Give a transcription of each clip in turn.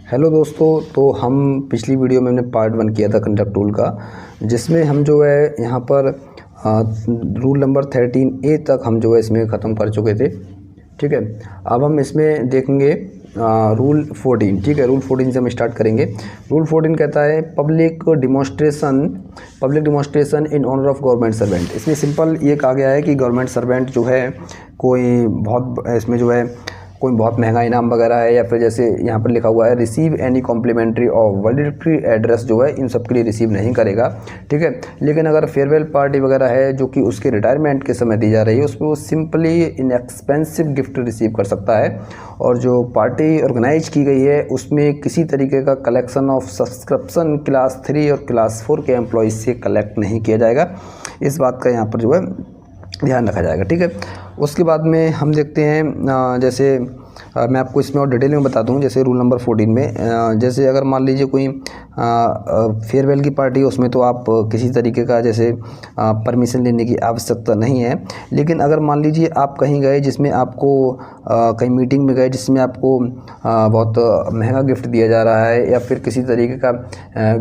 Hello दोस्तों, तो हम पिछली वीडियो में हमने पार्ट 1 किया था कंडक्ट रूल का, जिसमें हम जो है यहाँ पर रूल नंबर 13A तक हम जो है इसमें ख़त्म कर चुके थे। ठीक है, अब हम इसमें देखेंगे रूल 14। ठीक है, रूल 14 से हम स्टार्ट करेंगे। रूल 14 कहता है public demonstration in honour of government servant. इसमें सिंपल ये कहा गया है कि गवर्नमेंट सर्वेंट जो है कोई बहुत इसमें जो है कोई बहुत महंगा इनाम वगैरह है, या फिर जैसे यहाँ पर लिखा हुआ है रिसीव एनी कॉम्प्लीमेंट्री और वैलिडिटी एड्रेस जो है इन सब के लिए रिसीव नहीं करेगा। ठीक है, लेकिन अगर फेयरवेल पार्टी वगैरह है जो कि उसके रिटायरमेंट के समय दी जा रही है, उसमें वो सिंपली इनएक्सपेंसिव गिफ्ट रिसीव कर सकता है। और जो पार्टी ऑर्गेनाइज की गई है उसमें किसी तरीके का कलेक्शन ऑफ सब्सक्रिप्शन क्लास 3 और क्लास 4 के एम्प्लॉयज़ से कलेक्ट नहीं किया जाएगा। इस बात का यहाँ पर जो है ध्यान रखा जाएगा। ठीक है, उसके बाद में हम देखते हैं जैसे मैं आपको इसमें और डिटेल में बता दूं। जैसे रूल नंबर 14 में जैसे अगर मान लीजिए कोई फेयरवेल की पार्टी है, उसमें तो आप किसी तरीके का जैसे परमिशन लेने की आवश्यकता नहीं है। लेकिन अगर मान लीजिए आप कहीं गए जिसमें आपको कहीं मीटिंग में गए जिसमें आपको बहुत महंगा गिफ्ट दिया जा रहा है, या फिर किसी तरीके का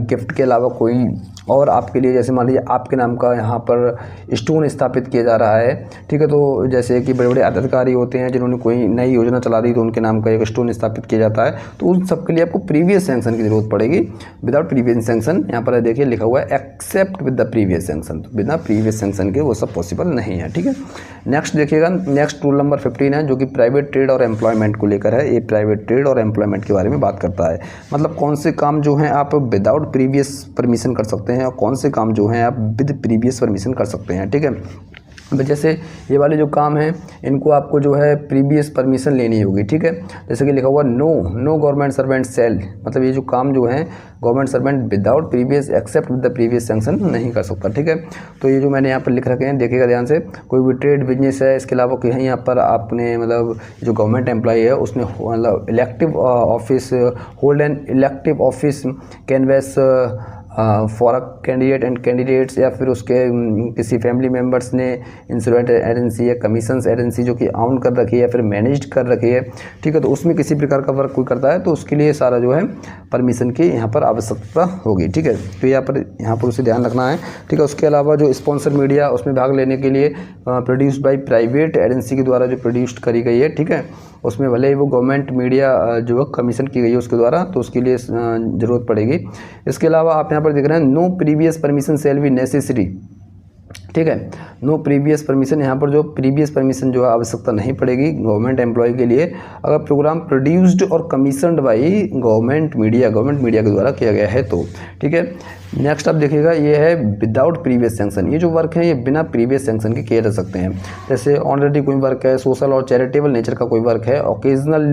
गिफ्ट के अलावा कोई और आपके लिए, जैसे मान लीजिए आपके नाम का यहाँ पर स्टोन स्थापित किया जा रहा है। ठीक है, तो जैसे कि बड़े बड़े अधिकारी होते हैं जिन्होंने कोई नई योजना चला दी तो उनके नाम का एक स्टोन स्थापित किया जाता है, तो उन सब के लिए आपको प्रीवियस सैंक्शन की जरूरत पड़ेगी। विदाउट प्रीवियस सैंक्शन यहाँ पर देखिए लिखा हुआ है except with the previous sanction, तो बिना प्रीवियस सैंक्शन के वो सब पॉसिबल नहीं है। ठीक है, नेक्स्ट देखिएगा, नेक्स्ट रूल नंबर 15 है जो कि प्राइवेट ट्रेड और एम्प्लॉयमेंट को लेकर है। ये प्राइवेट ट्रेड और एम्प्लॉयमेंट के बारे में बात करता है, मतलब कौन से काम जो हैं आप विदाउट प्रीवियस परमिशन कर सकते हैं और कौन से काम जो हैं आप विद प्रीवियस परमिशन कर सकते हैं। ठीक है, जैसे ये वाले जो काम हैं इनको आपको जो है प्रीवियस परमिशन लेनी होगी। ठीक है, जैसे कि लिखा हुआ नो गवर्नमेंट सर्वेंट सेल, मतलब ये जो काम जो है government servant without previous except with the previous sanction नहीं कर सकता। ठीक है, तो ये जो मैंने यहाँ पर लिख रखे हैं देखिएगा ध्यान से, कोई भी ट्रेड बिजनेस है, इसके अलावा कहीं यहाँ पर आपने मतलब जो गवर्नमेंट एम्प्लॉई है उसने मतलब elective office hold N elective office canvass for a candidate and candidates, या फिर उसके किसी फैमिली मेम्बर्स ने इंश्योरेंस एजेंसी या कमीशंस एजेंसी जो कि आउन कर रखी है या फिर मैनेज कर रखी है। ठीक है, तो उसमें किसी प्रकार का वर्क कोई करता है तो उसके लिए सारा जो है परमिशन की यहाँ पर आवश्यकता होगी। ठीक है, तो यहाँ पर उसे ध्यान रखना है। ठीक है, उसके अलावा जो स्पॉन्सर मीडिया उसमें भाग लेने के लिए प्रोड्यूस्ड बाई प्राइवेट एजेंसी के द्वारा जो प्रोड्यूस्ड करी गई है, ठीक है, उसमें भले ही वो गवर्नमेंट मीडिया जो है कमीशन की गई है उसके द्वारा, तो उसके लिए ज़रूरत पड़ेगी। इसके अलावा आप यहाँ पर देख रहे हैं no previous permission shall be necessary. ठीक है, नो प्रीवियस परमिशन, यहाँ पर जो प्रीवियस परमिशन जो है आवश्यकता नहीं पड़ेगी गवर्नमेंट एम्प्लॉय के लिए अगर प्रोग्राम प्रोड्यूस्ड और कमीशनड बाई गवर्नमेंट मीडिया के द्वारा किया गया है तो। ठीक है, नेक्स्ट आप देखिएगा ये है विदाउट प्रीवियस सैंक्शन। ये जो वर्क है ये बिना प्रीवियस सैंक्शन के किए जा सकते हैं। जैसे ऑलरेडी कोई वर्क है, सोशल और चैरिटेबल नेचर का कोई वर्क है, ओकेजनल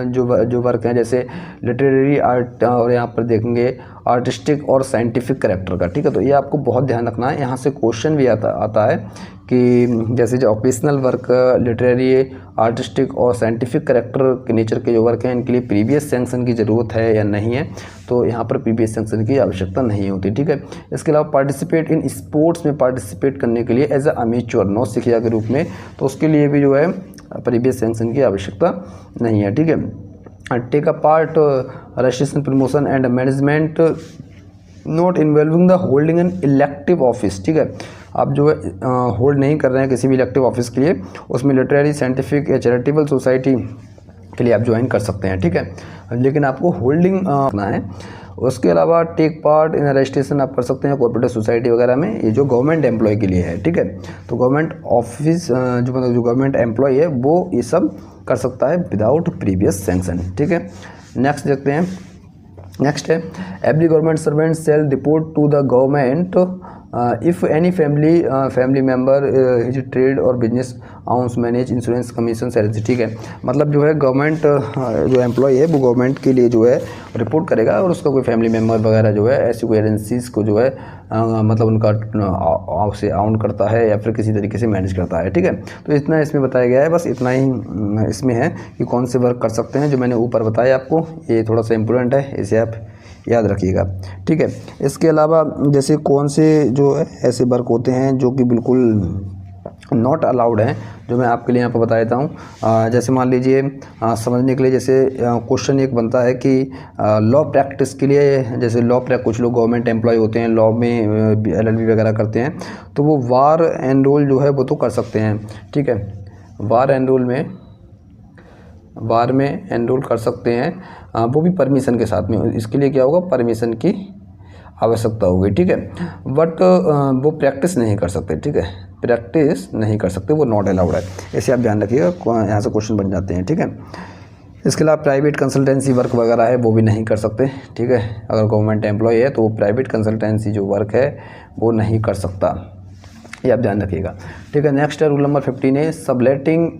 जो वर्क है जैसे लिटरेरी आर्ट, और यहाँ पर देखेंगे आर्टिस्टिक और साइंटिफिक करेक्टर का। ठीक है, तो ये आपको बहुत ध्यान रखना है, यहाँ से क्वेश्चन भी आता है कि जैसे जो ओकेजनल वर्क, लिटरेरी, आर्टिस्टिक और साइंटिफिक करेक्टर के नेचर के जो वर्क हैं इनके लिए प्रीवियस सैंक्शन की ज़रूरत है या नहीं है, तो यहाँ पर प्रीवियस सैंक्शन की आवश्यकता नहीं होती। ठीक है, इसके अलावा पार्टिसिपेट इन स्पोर्ट्स में पार्टिसिपेट करने के लिए एज अ अमेच्योर नौसिखिया के रूप में, तो उसके लिए भी जो है प्रीवियस सैंक्शन की आवश्यकता नहीं है। ठीक है, take a part registration promotion and management not involving the holding an elective office. ठीक है, आप जो है होल्ड नहीं कर रहे हैं किसी भी इलेक्टिव ऑफिस के लिए, उसमें लिटरेरी, साइंटिफिक या चैरिटेबल सोसाइटी के लिए आप ज्वाइन कर सकते हैं। ठीक है, लेकिन आपको होल्डिंग करना है। उसके अलावा टेक पार्ट इन रजिस्ट्रेशन आप कर सकते हैं कोऑपरेटिव सोसाइटी वगैरह में, ये जो गवर्नमेंट एम्प्लॉय के लिए है। ठीक है, तो गवर्नमेंट ऑफिस जो मतलब जो गवर्नमेंट एम्प्लॉय है वो ये सब कर सकता है विदाउट प्रीवियस सैंक्शन। ठीक है, नेक्स्ट देखते हैं। नेक्स्ट है every government servant shall report to the government if any family member his trade और business owns manage insurance commission agency. ठीक है, मतलब जो है गवर्नमेंट जो एम्प्लॉय है वो गवर्नमेंट के लिए जो है रिपोर्ट करेगा और उसका कोई फैमिली मेम्बर वगैरह जो है ऐसी कोई एजेंसीज़ को जो है मतलब उनका से आउन करता है या फिर किसी तरीके से मैनेज करता है। ठीक है, तो इतना इसमें बताया गया है, बस इतना ही इसमें है कि कौन से वर्क कर सकते हैं जो मैंने ऊपर बताया आपको, ये थोड़ा सा इम्पोर्टेंट है, इसे आप याद रखिएगा। ठीक है, इसके अलावा जैसे कौन से जो ऐसे वर्क होते हैं जो कि बिल्कुल नॉट अलाउड हैं, जो मैं आपके लिए यहाँ पर बता देता हूँ। जैसे मान लीजिए समझने के लिए, जैसे क्वेश्चन एक बनता है कि लॉ प्रैक्टिस के लिए, जैसे लॉ प्रैक्टिस कुछ लोग गवर्नमेंट एम्प्लॉय होते हैं, लॉ में LLB वगैरह करते हैं, तो वो वार एनरोल जो है वो तो कर सकते हैं, ठीक है। वार में एनरोल कर सकते हैं, वो भी परमिशन के साथ में। इसके लिए क्या होगा, परमिशन की आवश्यकता होगी, ठीक है। बट वो प्रैक्टिस नहीं कर सकते, ठीक है, प्रैक्टिस नहीं कर सकते, वो नॉट अलाउड है। इसे आप ध्यान रखिएगा, यहाँ से क्वेश्चन बन जाते हैं, ठीक है। इसके अलावा प्राइवेट कंसल्टेंसी वर्क वगैरह है वो भी नहीं कर सकते, ठीक है। अगर गवर्नमेंट एम्प्लॉय है तो वो प्राइवेट कंसल्टेंसी जो वर्क है वो नहीं कर सकता, ये आप ध्यान रखिएगा, ठीक है। नेक्स्ट है रूल नंबर 15 है subletting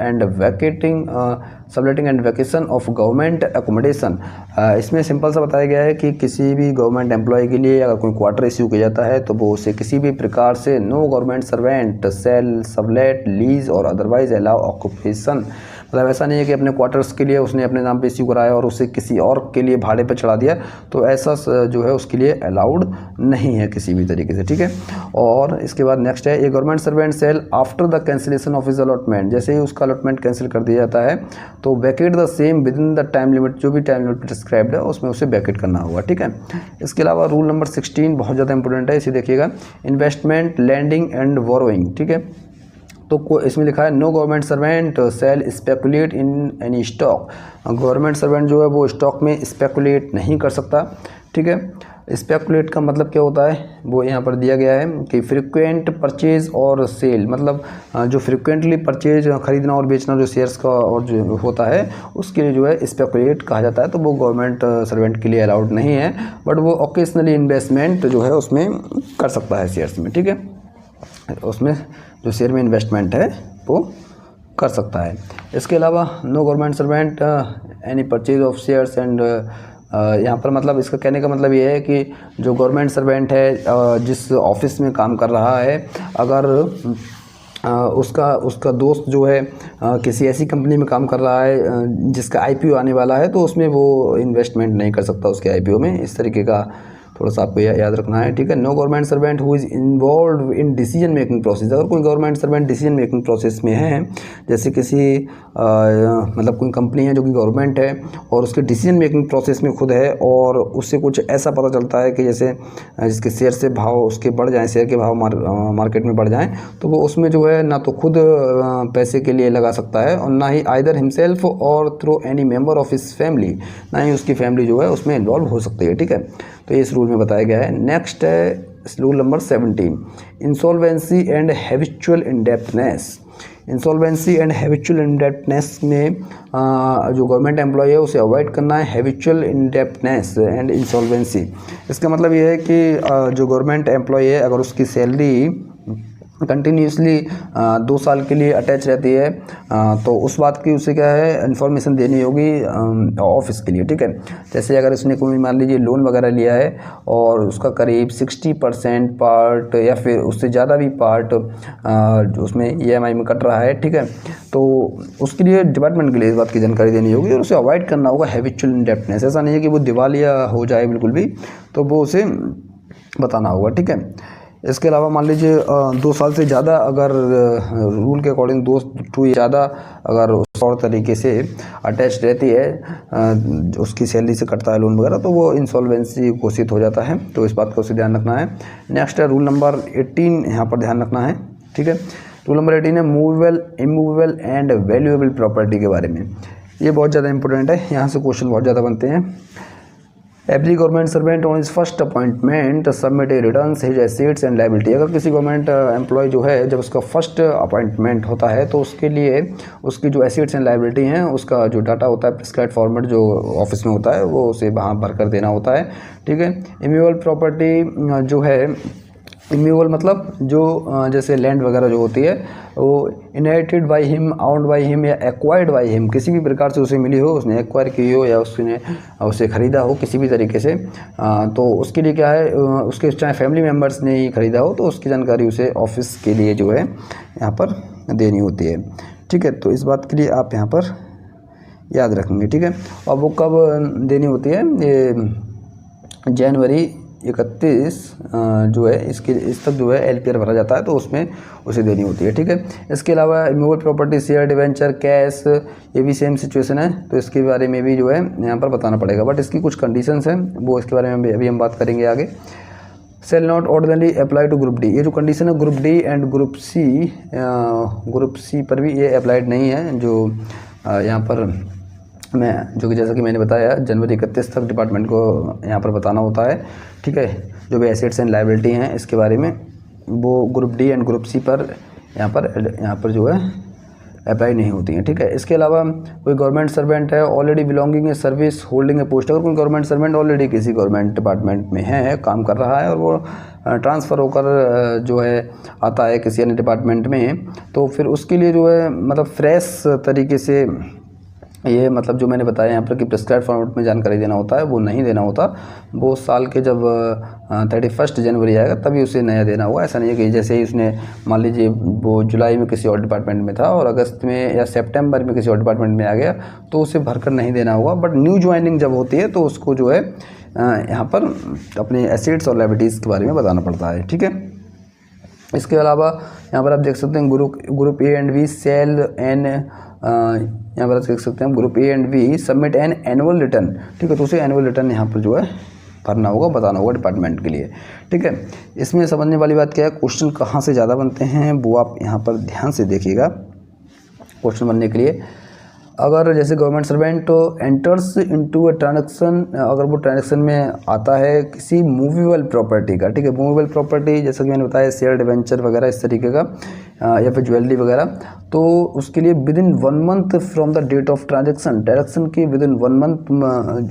and vacation of government accommodation. इसमें सिंपल सा बताया गया है कि किसी भी गवर्नमेंट एम्प्लॉय के लिए अगर कोई क्वार्टर इश्यू किया जाता है तो वो उसे किसी भी प्रकार से no government servant shall sublet lease or otherwise allow occupation, मतलब ऐसा नहीं है कि अपने क्वार्टर्स के लिए उसने अपने नाम पे इश्यू कराया और उसे किसी और के लिए भाड़े पे चढ़ा दिया, तो ऐसा जो है उसके लिए अलाउड नहीं है किसी भी तरीके से, ठीक है। और इसके बाद नेक्स्ट है A government servant shall after the cancellation of his allotment, जैसे ही उसका अलॉटमेंट कैंसिल कर दिया जाता है तो vacate the same within the time limit, जो भी टाइम लिमिट डिस्क्राइब्ड है उसमें उसे वैकेट करना होगा, ठीक है। इसके अलावा रूल नंबर 16 बहुत ज़्यादा इंपॉर्टेंट है, इसे देखिएगा, इन्वेस्टमेंट लैंडिंग एंड बोरोइंग, ठीक है। तो इसमें लिखा है no government servant shall speculate in any stock, government servant जो है वो स्टॉक में स्पेकुलेट नहीं कर सकता, ठीक है। स्पेकुलेट का मतलब क्या होता है, वो यहाँ पर दिया गया है कि फ्रिक्वेंट परचेज और सेल, मतलब जो फ्रिक्वेंटली परचेज खरीदना और बेचना जो शेयर्स का और जो होता है उसके लिए जो है स्पेकुलेट कहा जाता है, तो वो गवर्नमेंट सर्वेंट के लिए अलाउड नहीं है, बट वो ओकेजनली इन्वेस्टमेंट जो है उसमें कर सकता है शेयर्स में, ठीक है, उसमें जो शेयर में इन्वेस्टमेंट है वो कर सकता है। इसके अलावा no government servant any purchase of shares and, यहाँ पर मतलब इसका कहने का मतलब ये है कि जो गवर्नमेंट सर्वेंट है जिस ऑफिस में काम कर रहा है, अगर उसका दोस्त जो है किसी ऐसी कंपनी में काम कर रहा है जिसका IPO आने वाला है, तो उसमें वो इन्वेस्टमेंट नहीं कर सकता उसके IPO में, इस तरीके का थोड़ा सा आपको याद रखना है, ठीक है। No government servant who is involved in decision making process, अगर कोई government servant decision making process में है, जैसे किसी मतलब कोई कंपनी है जो कि गवर्नमेंट है और उसके डिसीजन मेकिंग प्रोसेस में खुद है और उससे कुछ ऐसा पता चलता है कि जैसे जिसके शेयर से भाव उसके बढ़ जाएँ, शेयर के भाव मार्केट में बढ़ जाएँ, तो वो उसमें जो है ना तो खुद पैसे के लिए लगा सकता है और ना ही आइदर हिमसेल्फ और through any member of his family, ना ही उसकी फैमिली जो है उसमें इन्वॉल्व हो सकती है, ठीक है। तो ये इस रूल में बताया गया है। नेक्स्ट है rule number 17 insolvency and habitual indebtedness. Insolvency and habitual indebtedness में जो गवर्नमेंट एम्प्लॉय है उसे अवॉइड करना है, हैबिचुअल इंडेप्टनेस एंड इंसॉल्वेंसी। इसका मतलब ये है कि जो गवर्नमेंट एम्प्लॉय है अगर उसकी सैलरी कंटिन्यूसली 2 साल के लिए अटैच रहती है तो उस बात की उसे क्या है इन्फॉर्मेशन देनी होगी ऑफिस के लिए, ठीक है। जैसे अगर इसने कोई मान लीजिए लोन वगैरह लिया है और उसका करीब 60% पार्ट या फिर उससे ज़्यादा भी पार्ट उसमें EMI में कट रहा है, ठीक है, तो उसके लिए डिपार्टमेंट के लिए इस बात की जानकारी देनी होगी और उसे अवॉइड करना होगा हैबिचुअल इंडेप्टनेस। ऐसा नहीं है कि वो दिवालिया हो जाए बिल्कुल भी, तो वो उसे बताना होगा, ठीक है। इसके अलावा मान लीजिए 2 साल से ज़्यादा अगर रूल के अकॉर्डिंग 2 या ज़्यादा अगर उस और तरीके से अटैच रहती है उसकी सैलरी से कटता है लोन वगैरह, तो वो इंसॉल्वेंसी घोषित हो जाता है, तो इस बात का उसे ध्यान रखना है। नेक्स्ट है रूल नंबर 18, यहाँ पर ध्यान रखना है, ठीक है। रूल नंबर 18 है movable immovable and valuable property के बारे में। ये बहुत ज़्यादा इंपॉर्टेंट है, यहाँ से क्वेश्चन बहुत ज़्यादा बनते हैं। Every government servant on is first appointment submit A returns his assets and liability. अगर किसी गवर्नमेंट एम्प्लॉय जो है जब उसका फर्स्ट अपॉइंटमेंट होता है तो उसके लिए उसकी जो एसेट्स एंड लायबिलिटी हैं उसका जो डाटा होता है प्रिस्क्राइब्ड फॉर्मेट जो ऑफिस में होता है वो उसे वहाँ भर कर देना होता है, ठीक है। इमूवेबल प्रॉपर्टी जो है, इमूवेबल मतलब जो जैसे लैंड वगैरह जो होती है वो inherited by him, आउंड by him या एक्वायर्ड बाय हिम, किसी भी प्रकार से उसे मिली हो, उसने एक्वायर की हो या उसने उसे ख़रीदा हो किसी भी तरीके से, तो उसके लिए क्या है उसके चाहे फैमिली मेम्बर्स ने ही ख़रीदा हो तो उसकी जानकारी उसे ऑफिस के लिए जो है यहाँ पर देनी होती है, ठीक है। तो इस बात के लिए आप यहाँ पर याद रखेंगे, ठीक है। और वो कब देनी होती है, ये जनवरी 31 जो है इस तक जो है LPR भरा जाता है, तो उसमें उसे देनी होती है। ठीक है, इसके अलावा immovable property, share debenture, cash, ये भी सेम सिचुएशन है, तो इसके बारे में भी जो है यहाँ पर बताना पड़ेगा, बट इसकी कुछ कंडीशंस हैं, वो इसके बारे में अभी हम बात करेंगे आगे। Shall not ordinary apply to group D, ये जो कंडीशन है group D and group C पर भी ये अप्लाइड नहीं है, जो यहाँ पर जो कि जैसा कि मैंने बताया जनवरी 31 तक डिपार्टमेंट को यहाँ पर बताना होता है। ठीक है, जो भी एसेट्स एंड लायबिलिटी हैं इसके बारे में, वो group D and group C पर यहाँ पर जो है अप्लाई नहीं होती हैं। ठीक है, इसके अलावा कोई गवर्नमेंट सर्वेंट है already belonging a service holding A post, अगर कोई गवर्नमेंट सर्वेंट ऑलरेडी किसी गवर्नमेंट डिपार्टमेंट में है, काम कर रहा है, और वो ट्रांसफ़र होकर जो है आता है किसी अन्य डिपार्टमेंट में, तो फिर उसके लिए जो है मतलब फ्रेश तरीके से ये मतलब जो मैंने बताया यहाँ पर कि प्रिस्क्राइब फॉर्मेट में जानकारी देना होता है, वो नहीं देना होता। वो साल के जब 31 जनवरी आएगा तभी उसे नया देना होगा। ऐसा नहीं है कि जैसे ही उसने मान लीजिए वो जुलाई में किसी और डिपार्टमेंट में था और अगस्त में या सितंबर में किसी और डिपार्टमेंट में आ गया, तो उसे भरकर नहीं देना होगा। बट न्यू ज्वाइनिंग जब होती है तो उसको जो है यहाँ पर अपने एसेट्स और लायबिलिटीज़ के बारे में बताना पड़ता है। ठीक है, इसके अलावा यहाँ पर आप देख सकते हैं group A and B shall an, यहाँ पर देख सकते हैं group A and B submit an annual return. ठीक है, तो उसे एनुअल रिटर्न यहाँ पर जो है भरना होगा, बताना होगा डिपार्टमेंट के लिए। ठीक है, इसमें समझने वाली बात क्या है, क्वेश्चन कहाँ से ज़्यादा बनते हैं वो आप यहाँ पर ध्यान से देखिएगा। क्वेश्चन बनने के लिए अगर जैसे government servant enters into a transaction, अगर वो ट्रांजैक्शन में आता है किसी मूवेबल प्रॉपर्टी का, ठीक है, मूवेबल प्रॉपर्टी जैसा कि मैंने बताया शेयर डिवेंचर वगैरह इस तरीके का, या फिर ज्वेलरी वगैरह, तो उसके लिए within 1 month from the date of transaction की विद इन 1 मंथ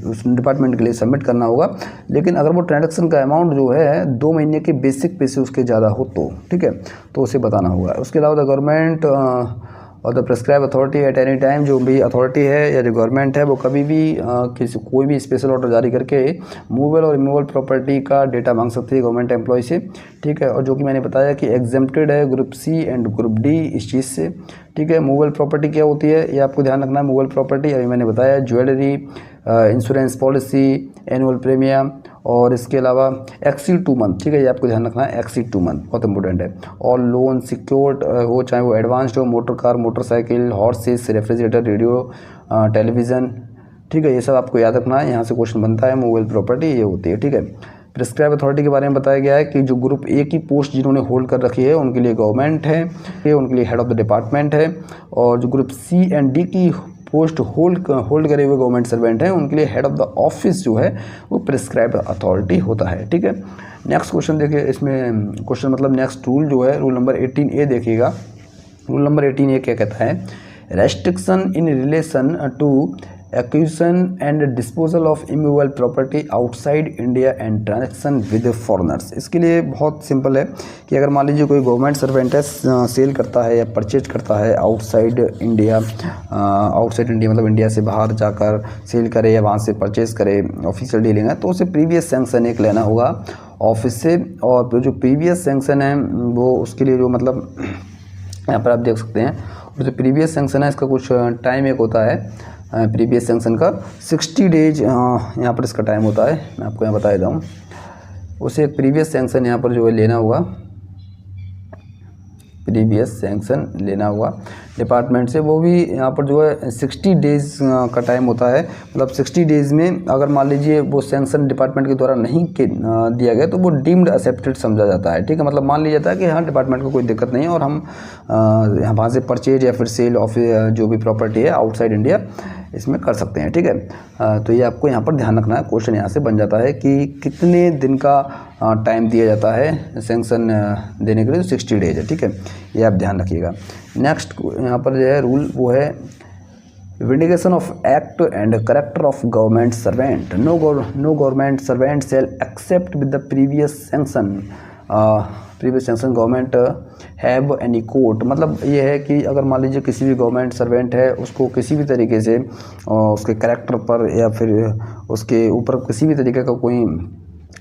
उस डिपार्टमेंट के लिए सबमिट करना होगा। लेकिन अगर वो ट्रांजैक्शन का अमाउंट जो है 2 महीने के बेसिक पे से उसके ज़्यादा हो तो, ठीक है, तो उसे बताना होगा। उसके अलावा द गवर्नमेंट और the prescribe authority at any time, जो भी अथॉरिटी है या जो गवर्नमेंट है वो कभी भी कोई भी स्पेशल ऑर्डर जारी करके मूवेबल और रिमूवेबल प्रॉपर्टी का डेटा मांग सकती है गवर्नमेंट एम्प्लॉय से। ठीक है, और जो कि मैंने बताया कि एग्जेम्प्टेड है group C and group D इस चीज़ से। ठीक है, मूवेबल प्रॉपर्टी क्या होती है ये आपको ध्यान रखना है। मूवेबल प्रॉपर्टी अभी मैंने बताया jewellery, insurance policy, annual premium, और इसके अलावा एक्सीड 2 मंथ। ठीक है, ये आपको ध्यान रखना है, एक्सीड 2 मंथ बहुत इंपॉर्टेंट है। और लोन सिक्योर्ड हो, चाहे वो एडवांस्ड हो, motor car, motorcycle, horses, refrigerator, radio, television. ठीक है, ये सब आपको याद रखना है, यहाँ से क्वेश्चन बनता है। मूवेबल प्रॉपर्टी ये होती है। ठीक है, प्रिस्क्राइब अथॉरिटी के बारे में बताया गया है कि जो ग्रुप ए की पोस्ट जिन्होंने होल्ड कर रखी है उनके लिए गवर्नमेंट है, उनके लिए हेड ऑफ द डिपार्टमेंट है, और जो ग्रुप सी एंड डी की पोस्ट होल्ड करे हुए गवर्नमेंट सर्वेंट हैं उनके लिए हेड ऑफ द ऑफिस जो है वो प्रिस्क्राइब अथॉरिटी होता है। ठीक है, नेक्स्ट क्वेश्चन देखिए, इसमें क्वेश्चन मतलब नेक्स्ट रूल जो है रूल नंबर 18A देखिएगा। रूल नंबर 18A क्या कहता है, restriction in relation to acquisition and disposal of immovable property outside India and transaction with foreigners. इसके लिए बहुत सिंपल है कि अगर मान लीजिए कोई गवर्नमेंट सर्वेंट है, सेल करता है या परचेज करता है आउटसाइड इंडिया मतलब इंडिया से बाहर जाकर सेल करे या वहाँ से परचेज करे, ऑफिशियल डीलिंग है, तो उसे प्रीवियस सैंक्शन एक लेना होगा ऑफिस से। और जो प्रीवियस सैंक्शन है वो उसके लिए जो मतलब यहाँ पर आप देख सकते हैं, जो प्रीवियस सैंक्शन है इसका कुछ टाइम एक होता है, प्रीवियस सैंक्शन का 60 डेज यहाँ पर इसका टाइम होता है। मैं आपको यहाँ बता देता हूँ, उसे प्रीवियस सैंक्शन यहाँ पर जो है लेना होगा, प्रीवियस सैंक्शन लेना हुआ डिपार्टमेंट से। वो भी यहाँ पर जो है 60 डेज़ का टाइम होता है। मतलब 60 डेज़ में अगर मान लीजिए वो सैंक्शन डिपार्टमेंट के द्वारा नहीं दिया गया तो वो डीम्ड एक्सेप्टेड समझा जाता है। ठीक है, मतलब मान लिया जाता है कि हाँ डिपार्टमेंट को कोई दिक्कत नहीं है और हम वहाँ से परचेज या फिर सेल ऑफ जो भी प्रॉपर्टी है आउटसाइड इंडिया इसमें कर सकते हैं। ठीक है, तो ये आपको यहाँ पर ध्यान रखना है। क्वेश्चन यहाँ से बन जाता है कि कितने दिन का टाइम दिया जाता है सैंक्शन देने के लिए, तो 60 डेज है। ठीक है, ये आप ध्यान रखिएगा। नेक्स्ट यहाँ पर जो है रूल वो है vindication of act and character of government servant. No government servant shall except with the previous sanction government have any court. मतलब ये है कि अगर मान लीजिए किसी भी गवर्नमेंट सर्वेंट है उसको किसी भी तरीके से उसके करेक्टर पर या फिर उसके ऊपर किसी भी तरीके का कोई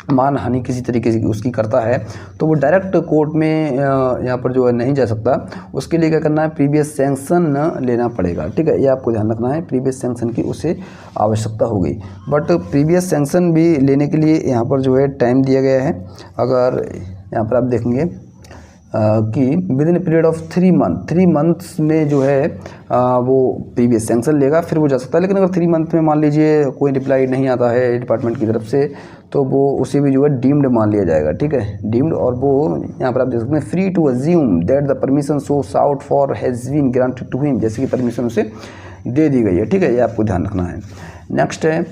मानहानि किसी तरीके से उसकी करता है तो वो डायरेक्ट कोर्ट में यहाँ पर जो है नहीं जा सकता। उसके लिए क्या करना है, प्रीवियस सैंक्शन लेना पड़ेगा। ठीक है, ये आपको ध्यान रखना है, प्रीवियस सैंक्शन की उसे आवश्यकता होगी। बट प्रीवियस सैंक्शन भी लेने के लिए यहाँ पर जो है टाइम दिया गया है। अगर यहाँ पर आप देखेंगे कि with in period of 3 months में जो है वो प्रीवियस सैंक्शन लेगा, फिर वो जा सकता है। लेकिन अगर 3 मंथ में मान लीजिए कोई रिप्लाई नहीं आता है डिपार्टमेंट की तरफ से, तो वो उसे भी जो है डीम्ड मान लिया जाएगा। ठीक है, डीम्ड, और वो यहाँ पर आप देख सकते हैं free to assume that the permission so sought for has been granted to him, जैसे कि परमिशन उसे दे दी गई है। ठीक है, ये आपको ध्यान रखना है। नेक्स्ट है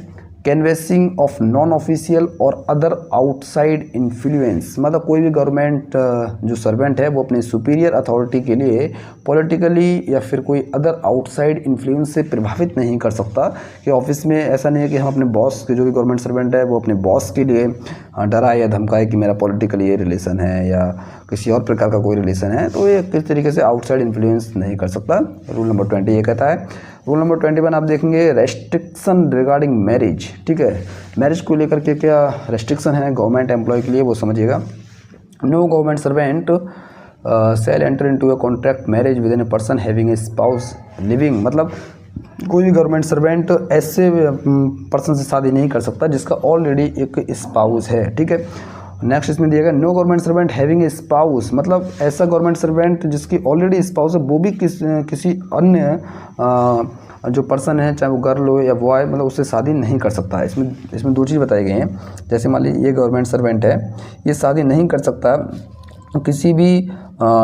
कैनवेसिंग ऑफ नॉन ऑफिशियल और अदर आउटसाइड इन्फ्लुएंस, मतलब कोई भी गवर्नमेंट जो सर्वेंट है वो अपने सुपीरियर अथॉरिटी के लिए पॉलिटिकली या फिर कोई अदर आउटसाइड इन्फ्लुएंस से प्रभावित नहीं कर सकता। कि ऑफिस में ऐसा नहीं है कि हम अपने बॉस के, जो भी गवर्नमेंट सर्वेंट है वो अपने बॉस के लिए डराए या धमकाए कि मेरा पॉलिटिकल ये रिलेशन है या किसी और प्रकार का कोई रिलेशन है, तो ये किस तरीके से आउटसाइड इन्फ्लुएंस नहीं कर सकता। रूल नंबर 20 ये कहता है। रूल नंबर 21 आप देखेंगे रेस्ट्रिक्शन रिगार्डिंग मैरिज। ठीक है, मैरिज को लेकर के क्या रेस्ट्रिक्शन है गवर्नमेंट एम्प्लॉय के लिए, वो समझिएगा। No government servant shall enter into a contract marriage with in a person having a spouse living, मतलब कोई भी गवर्नमेंट सर्वेंट ऐसे पर्सन से शादी नहीं कर सकता जिसका ऑलरेडी एक स्पाउस है। ठीक है, नेक्स्ट इसमें दिया गया no government servant having a spouse, मतलब ऐसा गवर्नमेंट सर्वेंट जिसकी ऑलरेडी स्पाउस है वो भी किसी अन्य जो पर्सन है, चाहे वो गर्ल हो या बॉय, मतलब उससे शादी नहीं कर सकता है। इसमें 2 चीज़ बताई गई हैं। जैसे मान लीजिए ये गवर्नमेंट सर्वेंट है, ये शादी नहीं कर सकता किसी भी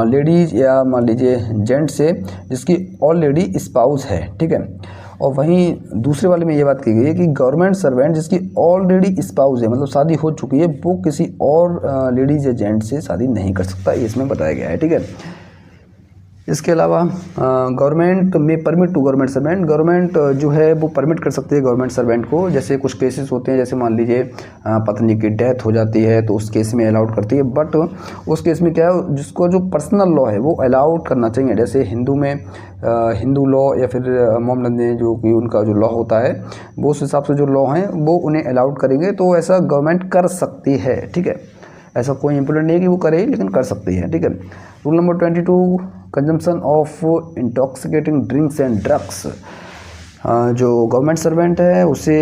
लेडीज़ या मान लीजिए जेंट से जिसकी ऑलरेडी स्पाउस है। ठीक है, और वहीं दूसरे वाले में ये बात की गई है कि गवर्नमेंट सर्वेंट जिसकी ऑलरेडी स्पाउस है, मतलब शादी हो चुकी है, वो किसी और लेडीज़ या जेंट से शादी नहीं कर सकता, ये इसमें बताया गया है। ठीक है, इसके अलावा गवर्नमेंट में permit to government servant, government जो है वो परमिट कर सकती है गवर्नमेंट सर्वेंट को। जैसे कुछ केसेस होते हैं, जैसे मान लीजिए पत्नी की डेथ हो जाती है तो उस केस में अलाउड करती है। बट उस केस में क्या है, जिसको जो पर्सनल लॉ है वो अलाउड करना चाहिए। जैसे हिंदू में हिंदू लॉ या फिर मोहम्मद ने जो कि उनका जो लॉ होता है वो उस हिसाब से जो लॉ हैं वो उन्हें अलाउड करेंगे, तो ऐसा गवर्नमेंट कर सकती है। ठीक है, ऐसा कोई इम्पोर्टेंट नहीं है कि वो करे, लेकिन कर सकती है। ठीक है, rule number 22 consumption of intoxicating drinks and drugs, जो गवर्नमेंट सर्वेंट है उसे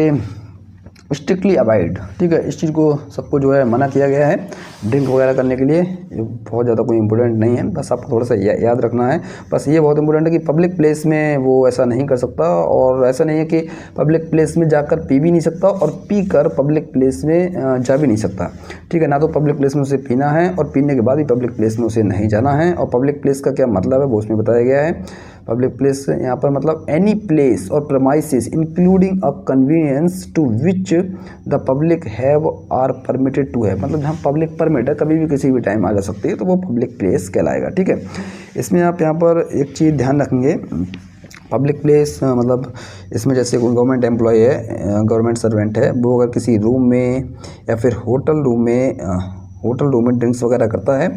स्ट्रिक्टली अवॉइड। ठीक है, इस चीज़ को सबको जो है मना किया गया है ड्रिंक वगैरह करने के लिए। ये बहुत ज़्यादा कोई इंपॉर्टेंट नहीं है, बस आपको थोड़ा सा याद रखना है। बस ये बहुत इंपॉर्टेंट है कि पब्लिक प्लेस में वो ऐसा नहीं कर सकता, और ऐसा नहीं है कि पब्लिक प्लेस में जाकर पी भी नहीं सकता और पी कर पब्लिक प्लेस में जा भी नहीं सकता। ठीक है, ना तो पब्लिक प्लेस में उसे पीना है और पीने के बाद भी पब्लिक प्लेस में उसे नहीं जाना है। और पब्लिक प्लेस का क्या मतलब है वो उसमें बताया गया है। पब्लिक प्लेस यहाँ पर मतलब any place or premises including a convenience to which the public have are permitted to have, मतलब जहाँ पब्लिक परमिट है, कभी भी किसी भी टाइम आ जा सकती है, तो वो पब्लिक प्लेस कहलाएगा। ठीक है, इसमें आप यहाँ पर एक चीज़ ध्यान रखेंगे, पब्लिक प्लेस मतलब इसमें जैसे कोई गवर्नमेंट एम्प्लॉय है, गवर्नमेंट सर्वेंट है, वो अगर किसी रूम में या फिर होटल रूम में ड्रिंक्स वगैरह करता है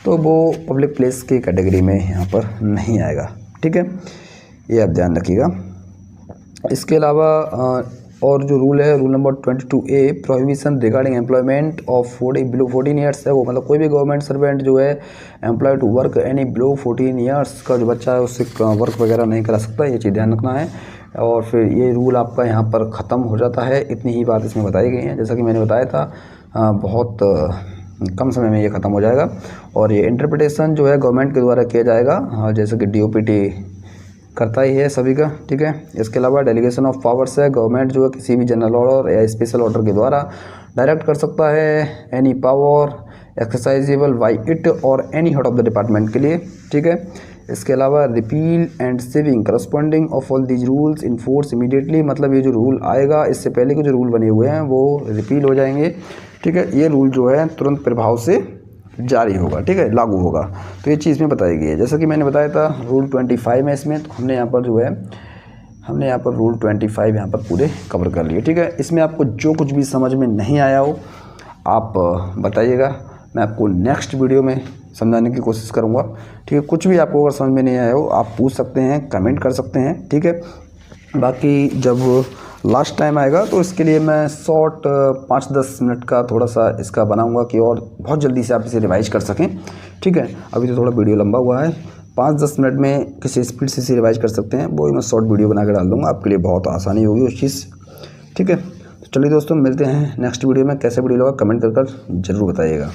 तो वो पब्लिक प्लेस की कैटेगरी में यहाँ पर नहीं आएगा। ठीक है, ये आप ध्यान रखिएगा। इसके अलावा और जो रूल है, rule number 22A prohibition regarding employment of below 14 years है, वो मतलब कोई भी गवर्नमेंट सर्वेंट जो है employ to work any below 14 years का जो बच्चा है उससे वर्क वगैरह नहीं करा सकता, ये चीज़ ध्यान रखना है। और फिर ये रूल आपका यहाँ पर ख़त्म हो जाता है। इतनी ही बात इसमें बताई गई है, जैसा कि मैंने बताया था बहुत कम समय में ये ख़त्म हो जाएगा। और ये इंटरप्रिटेशन जो है गवर्नमेंट के द्वारा किया जाएगा, जैसे कि DOPT करता ही है सभी का। ठीक है, इसके अलावा डेलीगेशन ऑफ पावर्स है, गवर्नमेंट जो है किसी भी जनरल ऑर्डर या स्पेशल ऑर्डर के द्वारा डायरेक्ट कर सकता है any power exercisable by it और any head of the department के लिए। ठीक है, इसके अलावा repeal and saving corresponding of all these rules in force immediately, मतलब ये जो रूल आएगा इससे पहले के जो रूल बने हुए हैं वो रिपील हो जाएंगे। ठीक है, ये रूल जो है तुरंत प्रभाव से जारी होगा। ठीक है, लागू होगा। तो ये चीज़ में बताई गई है, जैसा कि मैंने बताया था रूल 25 है इसमें, तो हमने यहाँ पर रूल 25 यहाँ पर पूरे कवर कर लिए। ठीक है, इसमें आपको जो कुछ भी समझ में नहीं आया हो आप बताइएगा, मैं आपको नेक्स्ट वीडियो में समझाने की कोशिश करूँगा। ठीक है, कुछ भी आपको अगर समझ में नहीं आया हो आप पूछ सकते हैं, कमेंट कर सकते हैं। ठीक है, बाकी जब लास्ट टाइम आएगा तो इसके लिए मैं शॉर्ट 5-10 मिनट का थोड़ा सा इसका बनाऊंगा कि और बहुत जल्दी से आप इसे रिवाइज कर सकें। ठीक है, अभी तो थोड़ा वीडियो लंबा हुआ है, 5-10 मिनट में किसी स्पीड से इसे रिवाइज कर सकते हैं, वो मैं शॉर्ट वीडियो बना कर डाल दूँगा, आपके लिए बहुत आसानी होगी उस चीज़। ठीक है, तो चलिए दोस्तों, मिलते हैं नेक्स्ट वीडियो में। कैसे वीडियो लगा कमेंट कर जरूर बताइएगा।